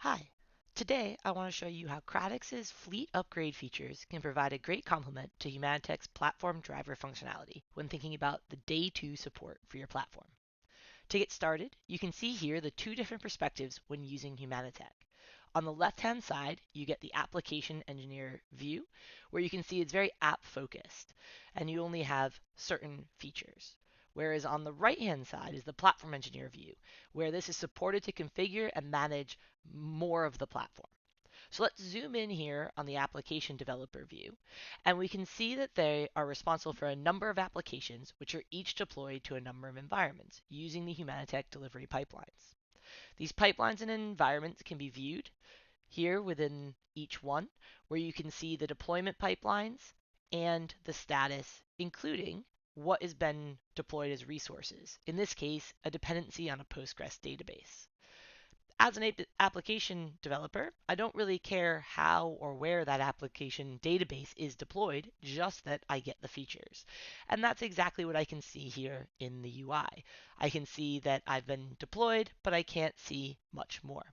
Hi. Today, I want to show you how Kratix's fleet upgrade features can provide a great complement to Humanitec's platform driver functionality when thinking about the day two support for your platform. To get started, you can see here the two different perspectives when using Humanitec. On the left-hand side, you get the application engineer view, where you can see it's very app focused, and you only have certain features. Whereas on the right-hand side is the platform engineer view, where this is supported to configure and manage more of the platform. So let's zoom in here on the application developer view, and we can see that they are responsible for a number of applications which are each deployed to a number of environments using the Humanitec delivery pipelines. These pipelines and environments can be viewed here within each one, where you can see the deployment pipelines and the status, including what has been deployed as resources. In this case, a dependency on a Postgres database. As an application developer, I don't really care how or where that application database is deployed, just that I get the features. And that's exactly what I can see here in the UI. I can see that I've been deployed, but I can't see much more.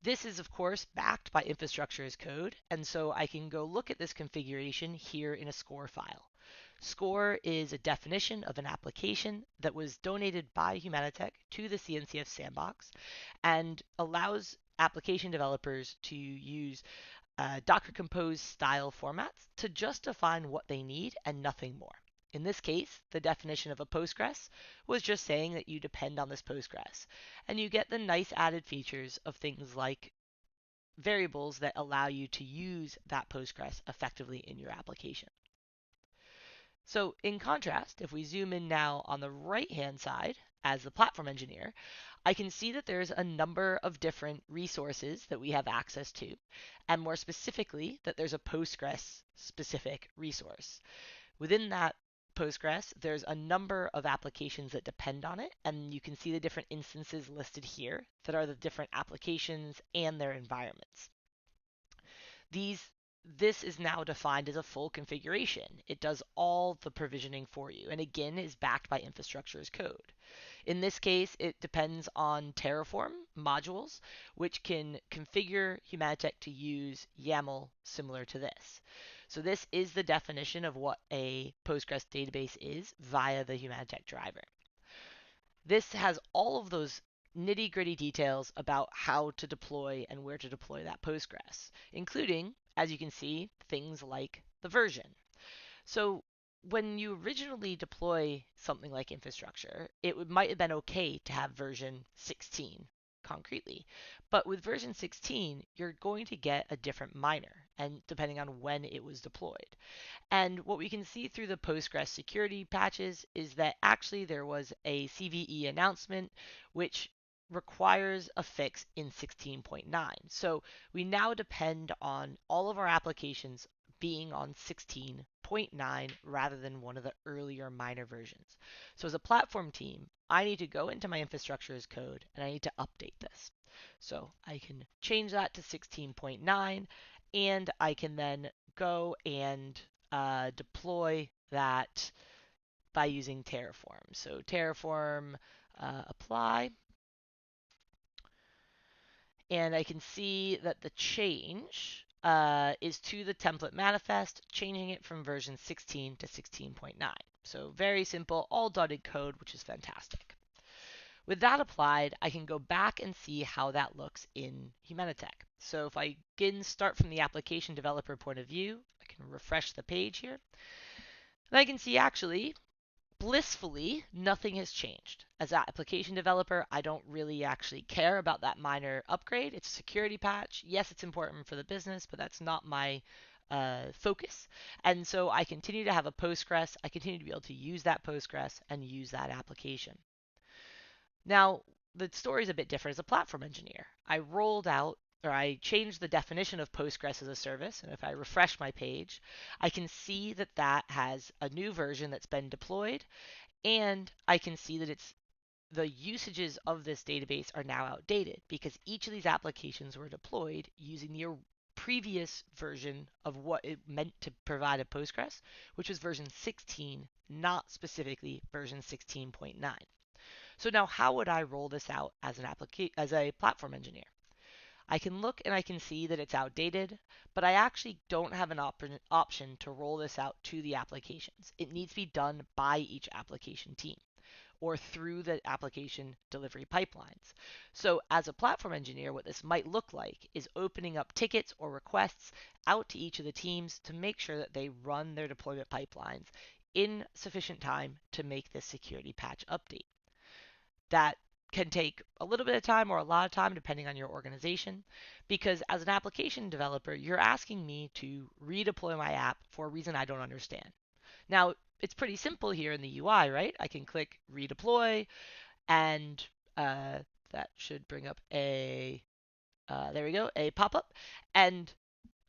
This is, of course, backed by infrastructure as code, and so I can go look at this configuration here in a score file. Score is a definition of an application that was donated by Humanitec to the CNCF sandbox and allows application developers to use Docker Compose style formats to just define what they need and nothing more. In this case, the definition of a Postgres was just saying that you depend on this Postgres. And you get the nice added features of things like variables that allow you to use that Postgres effectively in your application. So in contrast, if we zoom in now on the right-hand side as the platform engineer, I can see that there's a number of different resources that we have access to, and more specifically, that there's a Postgres specific resource. Within that Postgres, there's a number of applications that depend on it, and you can see the different instances listed here that are the different applications and their environments. This is now defined as a full configuration. It does all the provisioning for you, and again is backed by infrastructure as code. In this case, it depends on Terraform modules, which can configure Humanitec to use YAML similar to this. So this is the definition of what a Postgres database is via the Humanitec driver. This has all of those nitty-gritty details about how to deploy and where to deploy that Postgres, including, as you can see, things like the version. So when you originally deploy something like infrastructure, it might have been okay to have version 16 concretely. But with version 16, you're going to get a different miner, and depending on when it was deployed. And what we can see through the Postgres security patches is that actually there was a CVE announcement which requires a fix in 16.9. So we now depend on all of our applications being on 16.9 rather than one of the earlier minor versions. So as a platform team, I need to go into my infrastructure as code and I need to update this. So I can change that to 16.9 and I can then go and deploy that by using Terraform. So Terraform apply, and I can see that the change is to the template manifest, changing it from version 16 to 16.9. So very simple, all dotted code, which is fantastic. With that applied, I can go back and see how that looks in Humanitec. So if I again start from the application developer point of view, I can refresh the page here. And I can see actually, blissfully, nothing has changed. As an application developer, I don't really actually care about that minor upgrade. It's a security patch. Yes, it's important for the business, but that's not my focus. And so I continue to have a Postgres. I continue to be able to use that Postgres and use that application. Now, the story is a bit different as a platform engineer. I changed the definition of Postgres as a service, and if I refresh my page, I can see that that has a new version that's been deployed, and I can see that the usages of this database are now outdated because each of these applications were deployed using the previous version of what it meant to provide a Postgres, which was version 16, not specifically version 16.9. So now how would I roll this out as a platform engineer? I can look and I can see that it's outdated, but I actually don't have an option to roll this out to the applications. It needs to be done by each application team or through the application delivery pipelines. So as a platform engineer, what this might look like is opening up tickets or requests out to each of the teams to make sure that they run their deployment pipelines in sufficient time to make this security patch update. That can take a little bit of time or a lot of time depending on your organization, because as an application developer, you're asking me to redeploy my app for a reason I don't understand. Now, it's pretty simple here in the UI, right? I can click redeploy, and uh, that should bring up there we go, a pop-up, and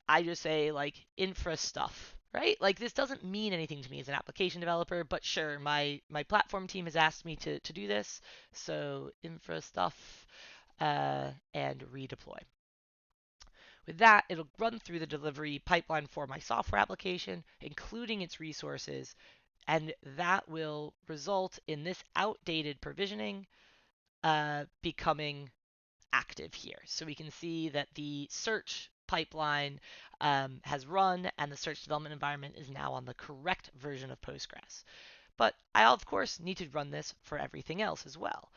I just say like infra stuff, right? Like this doesn't mean anything to me as an application developer, but sure, my platform team has asked me to do this, so infra stuff and redeploy. With that, it'll run through the delivery pipeline for my software application, including its resources, and that will result in this outdated provisioning becoming active here. So we can see that the search pipeline has run and the search development environment is now on the correct version of Postgres. But I, of course, need to run this for everything else as well.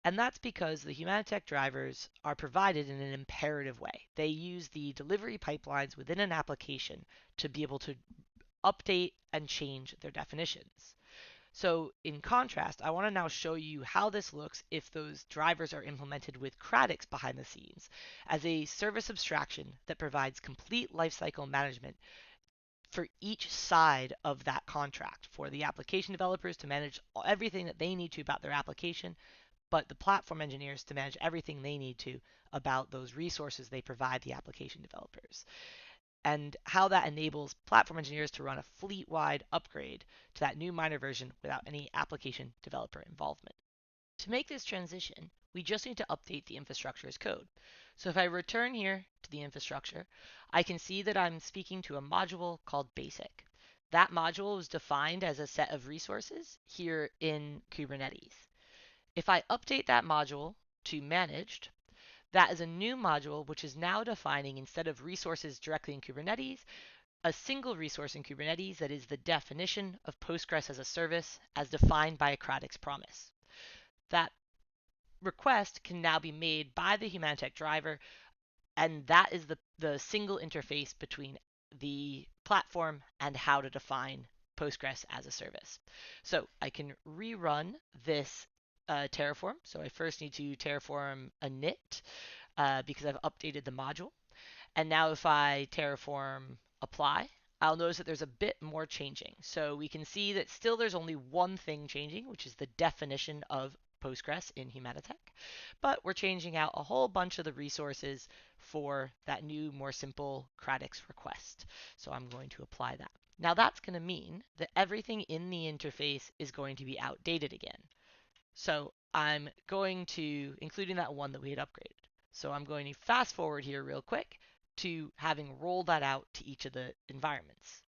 And that's because the Humanitec drivers are provided in an imperative way. They use the delivery pipelines within an application to be able to update and change their definitions. So in contrast, I want to now show you how this looks if those drivers are implemented with Kratix behind the scenes as a service abstraction that provides complete lifecycle management for each side of that contract for the application developers to manage everything that they need to about their application, but the platform engineers to manage everything they need to about those resources they provide the application developers, and how that enables platform engineers to run a fleet-wide upgrade to that new minor version without any application developer involvement. To make this transition, we just need to update the infrastructure as code. So if I return here to the infrastructure, I can see that I'm speaking to a module called basic. That module is defined as a set of resources here in Kubernetes. If I update that module to managed, that is a new module which is now defining, instead of resources directly in Kubernetes, a single resource in Kubernetes that is the definition of Postgres as a service as defined by a Kratix promise. That request can now be made by the Humanitec driver, and that is the single interface between the platform and how to define Postgres as a service. So I can rerun this Terraform. So I first need to Terraform init because I've updated the module. And now if I Terraform apply, I'll notice that there's a bit more changing. So we can see that still there's only one thing changing, which is the definition of Postgres in Humanitec. But we're changing out a whole bunch of the resources for that new, more simple Kratix request. So I'm going to apply that. Now that's going to mean that everything in the interface is going to be outdated again. So I'm going to, including that one that we had upgraded. So I'm going to fast forward here real quick to having rolled that out to each of the environments.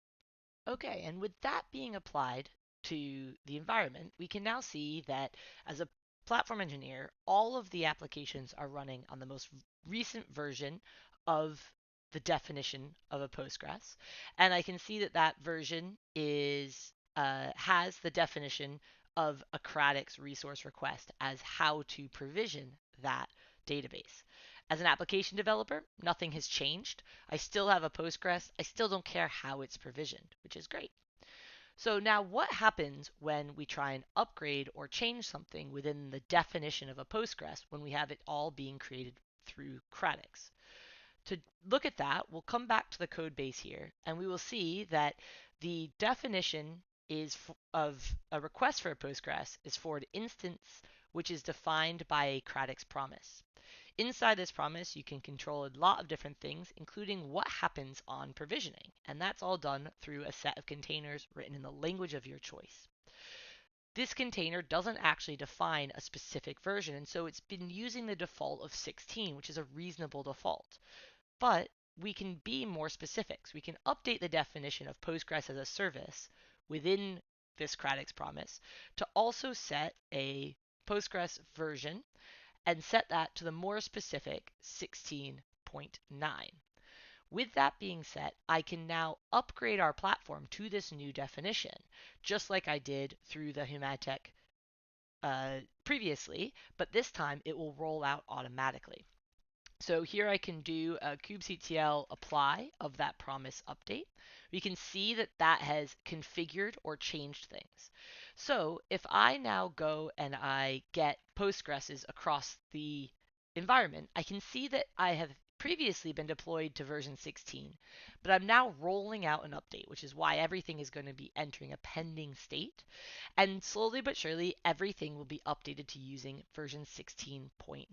Okay, and with that being applied to the environment, we can now see that as a platform engineer, all of the applications are running on the most recent version of the definition of a Postgres. And I can see that that version has the definition of a Kratix resource request as how to provision that database. As an application developer, nothing has changed. I still have a Postgres. I still don't care how it's provisioned, which is great. So now what happens when we try and upgrade or change something within the definition of a Postgres when we have it all being created through Kratix? To look at that, we'll come back to the code base here, and we will see that the definition of a request for a Postgres is for an instance which is defined by a Kratix promise. Inside this promise, you can control a lot of different things, including what happens on provisioning, and that's all done through a set of containers written in the language of your choice. This container doesn't actually define a specific version, and so it's been using the default of 16, which is a reasonable default. But we can be more specific. So we can update the definition of Postgres as a service within this Kratix promise to also set a Postgres version and set that to the more specific 16 16.9. With that being said, I can now upgrade our platform to this new definition, just like I did through the Humanitec previously, but this time it will roll out automatically. So here I can do a kubectl apply of that promise update. We can see that that has configured or changed things. So if I now go and I get Postgres's across the environment, I can see that I have previously been deployed to version 16, but I'm now rolling out an update, which is why everything is going to be entering a pending state. And slowly but surely, everything will be updated to using version 16.9.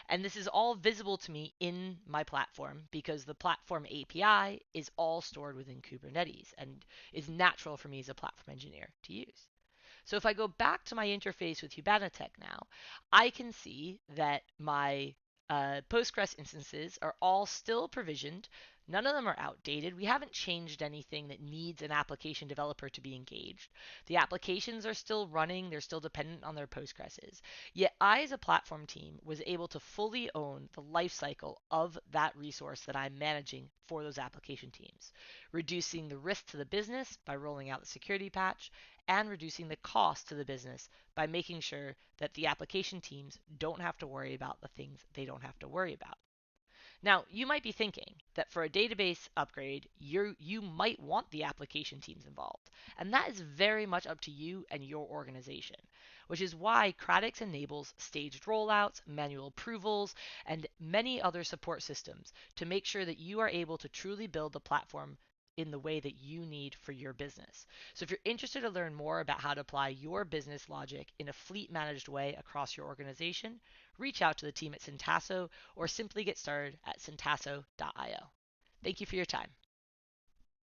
And this is all visible to me in my platform because the platform API is all stored within Kubernetes and is natural for me as a platform engineer to use. So if I go back to my interface with Humanitec now, I can see that my Postgres instances are all still provisioned. None of them are outdated. We haven't changed anything that needs an application developer to be engaged. The applications are still running. They're still dependent on their Postgreses. Yet I, as a platform team, was able to fully own the lifecycle of that resource that I'm managing for those application teams, reducing the risk to the business by rolling out the security patch and reducing the cost to the business by making sure that the application teams don't have to worry about the things they don't have to worry about. Now, you might be thinking that for a database upgrade, you might want the application teams involved, and that is very much up to you and your organization, which is why Kratix enables staged rollouts, manual approvals, and many other support systems to make sure that you are able to truly build the platform in the way that you need for your business. So if you're interested to learn more about how to apply your business logic in a fleet managed way across your organization, reach out to the team at Syntasso or simply get started at syntasso.io. Thank you for your time.